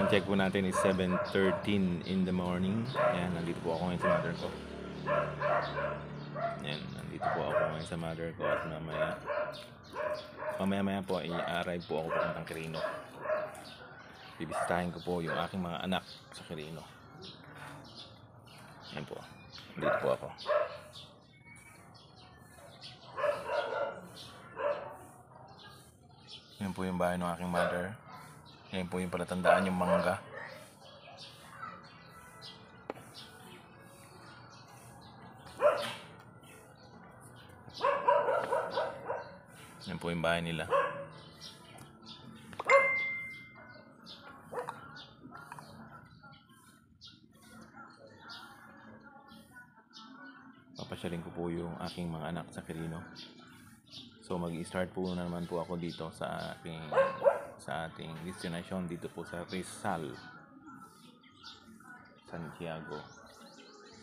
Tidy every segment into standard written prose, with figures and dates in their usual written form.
check po natin is 7:13 in the morning. Ayan, nandito po ako ngayon sa mother ko. Ayan, nandito po ako ngayon sa mother ko at mamaya po i-arrive po ako papuntang Quirino. Bibisitahin ko po yung aking mga anak sa Quirino. Ayan po, nandito po ako. Yan po yung bahay ng aking mother. Yan po yung palatandaan yung mangga. Yan po yung bahay nila. Papasyalin ko po yung aking mga anak sa Quirino. So mag-i-start po naman po ako dito sa ating destination dito po sa Rizal, Santiago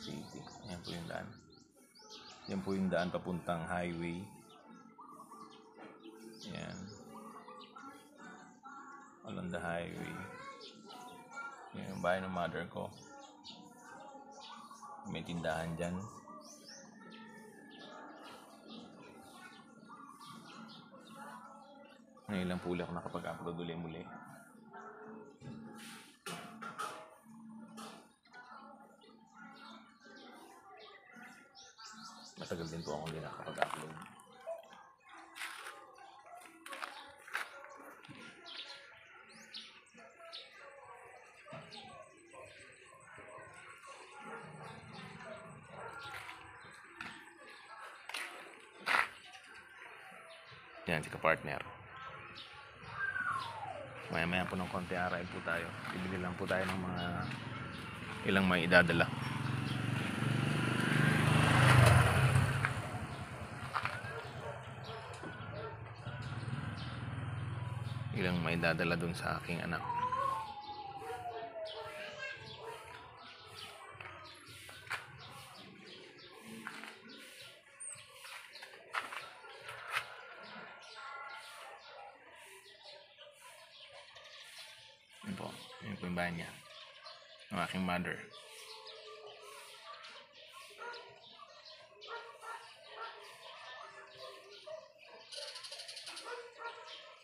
City. Ayan po yung daan. Yan po yung daan papuntang highway. Ayan. Along the highway. Yan yung bahay ng mother ko. May tindahan dyan. Ngayon lang po ulit ako nakapag-upload muli. Matagal din po akong hindi nakapag-upload. Yan, si ka-partner. Maya po ng konti arrive po tayo. Bibili lang po tayo ng mga ilang may idadala. Ilang may idadala dun sa aking anak. Yun po yung bahay niya ng aking mother.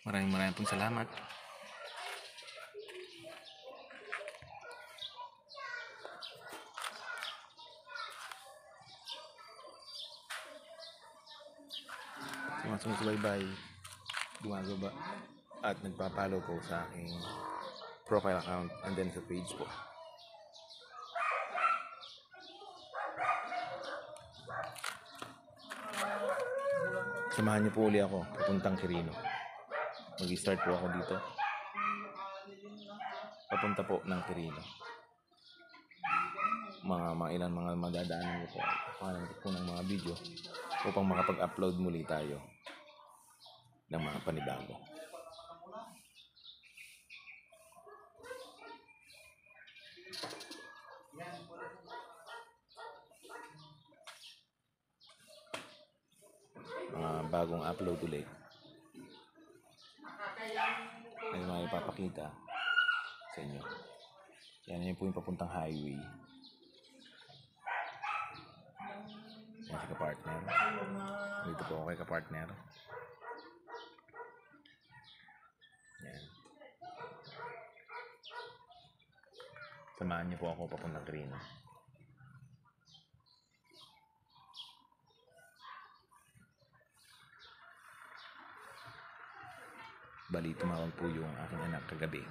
Maraming pong salamat. Sumasubay-bay, gumagawa at nagpapalo po sa aking profile account and then sa page po. Samahan niyo po uli ako papuntang Quirino. Mag-start po ako dito papunta po ng Quirino. Mga ilan mga madadaanan niyo po. Kuhanan ko po ng mga video upang makapag-upload muli tayo ng mga panibago. Bagong upload ulit ay mga ipapakita sa inyo. Yan po yung papuntang highway. Yan si ka-partner. Dito po ako kay ka-partner. Yan. Samahan niyo po ako papuntang Quirino. Bali, tumawag po yung aking anak kagabi.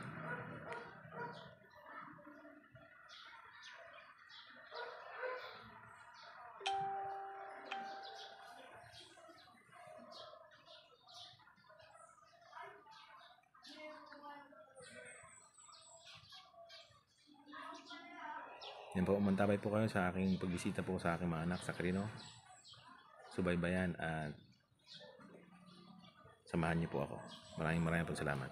Yan po, umantabay po kayo sa aking pagbisita po sa aking mga anak sa Quirino. Subaybayan at samahan niyo po ako. Maraming po salamat.